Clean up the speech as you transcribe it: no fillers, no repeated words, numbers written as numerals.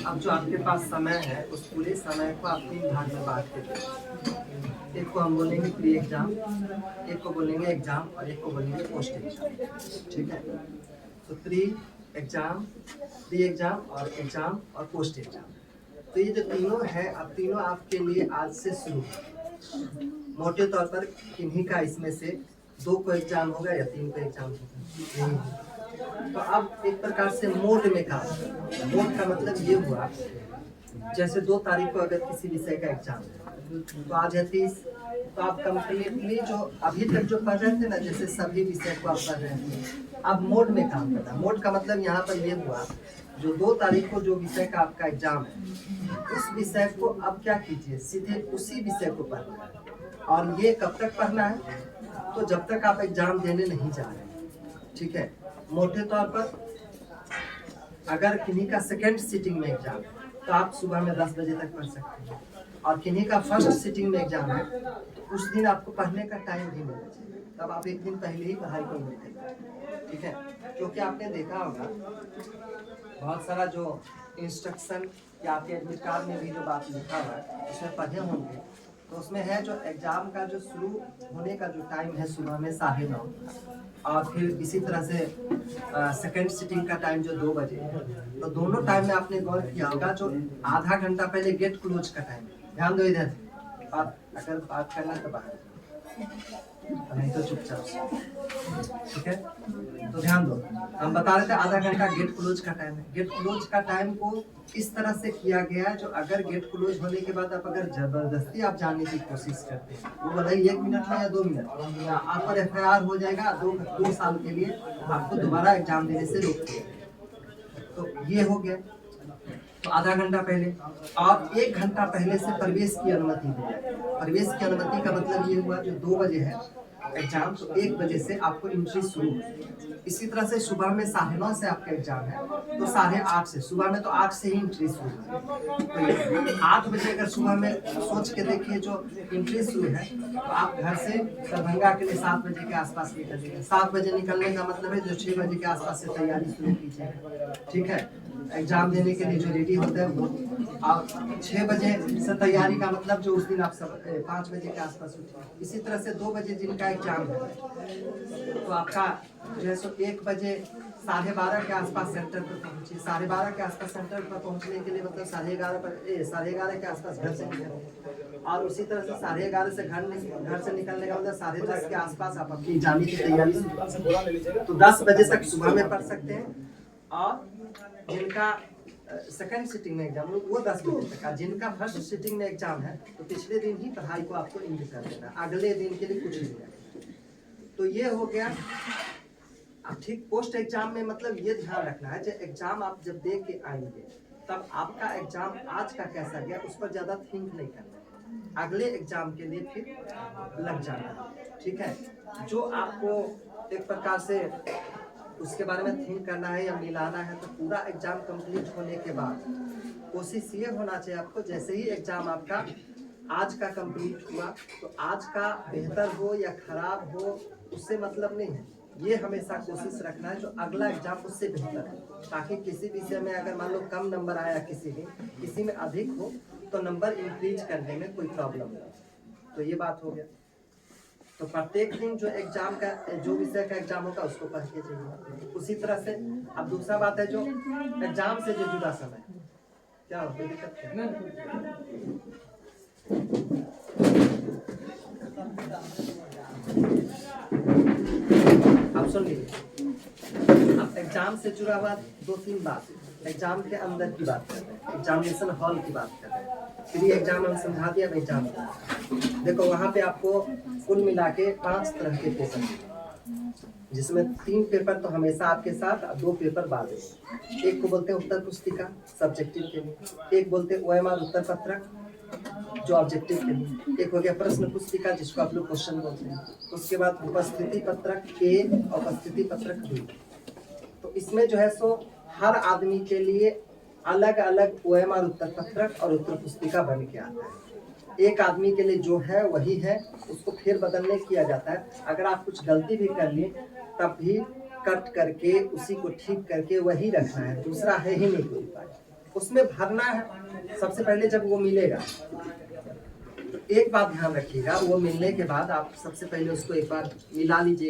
अब जो आपके पास समय है उस पूरे समय को आप 3 भाग में बांट के दें। एक को हम बोलेंगे प्री एग्जाम, एक को बोलेंगे एग्जाम और एक को बोलेंगे पोस्ट एग्जाम। ठीक है, तो प्री एग्जाम और एग्जाम और पोस्ट एग्जाम। तो ये जो तीनों है, अब तीनों आपके लिए आज से शुरू है। मोटे तौर पर किन्हीं का इसमें से 2 को एग्जाम होगा या 3 को एग्जाम होगा। तो अब एक प्रकार से मोड में काम करना। मोड का मतलब ये हुआ, जैसे 2 तारीख को अगर किसी विषय का एग्जाम है तो आज है 30, तो आप कंप्लीटली जो अभी तक जो पढ़ रहे थे ना, जैसे सभी विषय को आप पढ़ रहे थे, अब मोड में काम करना। मोड का मतलब यहाँ पर ये हुआ, जो 2 तारीख को जो विषय का आपका एग्जाम है उस विषय को अब क्या कीजिए, सीधे उसी विषय को पढ़ना है। और ये कब तक पढ़ना है, तो जब तक आप एग्जाम देने नहीं जा रहे। ठीक है, मोटे तौर पर अगर किन्हीं का सेकेंड सिटिंग में एग्जाम है तो आप सुबह में 10 बजे तक पढ़ सकते हैं, और किन्हीं का फर्स्ट सिटिंग में एग्जाम है तो उस दिन आपको पढ़ने का टाइम भी मिलना चाहिए, तब आप एक दिन पहले ही पढ़ाई को मिलते। ठीक है, क्योंकि आपने देखा होगा बहुत सारा जो इंस्ट्रक्शन या आपके एडमिट कार्ड में भी जो बात लिखा हुआ है उसमें पढ़े होंगे, तो उसमें है जो एग्जाम का जो शुरू होने का जो टाइम है सुबह में 9:30, और फिर इसी तरह से सेकेंड सिटिंग का टाइम जो 2 बजे है। तो दोनों टाइम में आपने गौर किया होगा, जो आधा घंटा पहले गेट क्लोज का टाइम है, ध्यान दो इधर, अगर बात करना तो बाहर, नहीं तो चुपचाप। ठीक है, तो ध्यान दो, हम बता रहे थे आधा घंटा गेट क्लोज का टाइम है। गेट क्लोज का टाइम को इस तरह से किया गया है, जो अगर गेट क्लोज होने के बाद आप अगर जबरदस्ती आप जाने की कोशिश करते हैं, वो भले 1 मिनट में या 2 मिनट, आप पर FIR हो जाएगा, 2 साल के लिए आपको दोबारा एग्जाम देने से रोक दिया। तो ये हो गया, तो आधा घंटा पहले, आप 1 घंटा पहले से प्रवेश की अनुमति दें। प्रवेश की अनुमति का मतलब ये हुआ, जो 2 बजे है एग्जाम, तो 1 बजे से आपको एंट्री शुरू होगी। इसी तरह से सुबह में 9:30 से आपका एग्जाम है, तो 8:30 से, सुबह में तो 8 से ही एंट्री शुरू है। तो 8 बजे अगर सुबह में सोच के देखिए जो एंट्री शुरू है, तो आप घर से दरभंगा के लिए 7 बजे के आसपास निकलिएगा। 7 बजे निकलने का मतलब है जो 6 बजे के आसपास से तैयारी शुरू कीजिएगा। ठीक है, एग्जाम देने के लिए जो रेडी होते हैं वो, आप 6 बजे से तैयारी का मतलब जो उस दिन आप सब 5 बजे के आसपास उठिए। इसी तरह से 2 बजे जिनका एग्जाम है तो आपका जो है सो 1 बजे 12:30 के आसपास सेंटर पर पहुंचिए। 12:30 के आसपास सेंटर पर पहुंचने के लिए मतलब 11:30 के आसपास घर से निकलें, और उसी तरह से 11:30 से घर से निकलने का मतलब 10:30 के आसपास आप अपनी एग्जाम की तैयारी, तो 10 बजे तक सुबह में पढ़ सकते हैं। और जिनका सेकंड सिटिंग में एग्जाम वो 10 बजे तक, जिनका फर्स्ट सिटिंग में एग्जाम है तो पिछले दिन ही पढ़ाई को आपको एंड कर देना, अगले दिन के लिए कुछ नहीं है। तो ये हो गया। अब ठीक पोस्ट एग्जाम में मतलब ये ध्यान रखना है, जब एग्जाम आप जब दे के आएंगे तब आपका एग्जाम आज का कैसा गया उस पर ज्यादा थिंक नहीं करना है, अगले एग्जाम के लिए फिर लग जाना है। ठीक है, जो आपको एक प्रकार से उसके बारे में थिंक करना है या मिलाना है, तो पूरा एग्जाम कंप्लीट होने के बाद कोशिश ये होना चाहिए आपको, जैसे ही एग्जाम आपका आज का कंप्लीट हुआ तो आज का बेहतर हो या खराब हो उससे मतलब नहीं है, ये हमेशा कोशिश रखना है जो अगला एग्जाम उससे बेहतर हो, ताकि किसी विषय में अगर मान लो कम नंबर आया किसी में अधिक हो तो नंबर इंक्रीज करने में कोई प्रॉब्लम नहीं। तो ये बात हो गया। तो प्रत्येक दिन जो एग्जाम का जो विषय का एग्जाम होगा उसको पढ़ के चाहिए। उसी तरह से अब दूसरा बात है जो एग्जाम से जो जुड़ा समय, क्या हो कोई दिक्कत क्या? आप सुन लीजिए, अब एग्जाम से जुड़ा हुआ 2-3 बात, एग्जाम के अंदर की बात कर रहे हैं, एग्जामिनेशन हॉल की बात कर रहे हैं। फिर ये एग्जाम हम समझा दिया। एग्जाम देखो वहाँ पे आपको कुल मिला के 5 तरह के पेपर हैं, जिसमें 3 पेपर तो हमेशा आपके साथ, 2 पेपर बाद में। एक को बोलते हैं उत्तर पुस्तिका सब्जेक्टिव के लिए, एक बोलते हैं OMR उत्तर पत्रक जो ऑब्जेक्टिव के लिए, एक हो गया प्रश्न पुस्तिका जिसको आप लोग क्वेश्चन बोलते हैं, उसके बाद उपस्थिति पत्रक A और उपस्थिति पत्रक B। तो इसमें जो है सो हर आदमी के लिए अलग अलग OMR उत्तर पत्रक और उत्तर पुस्तिका बन के आता है। एक आदमी के लिए जो है वही है, उसको फिर बदलने किया जाता है। अगर आप कुछ गलती भी कर लिए तब भी कट करके उसी को ठीक करके वही रखना है, दूसरा है ही नहीं कोई उपाय। उसमें भरना है सबसे पहले जब वो मिलेगा। तो एक बात ध्यान रखिएगा, वो मिलने के बाद आप सबसे पहले उसको एक बार मिला लीजिए।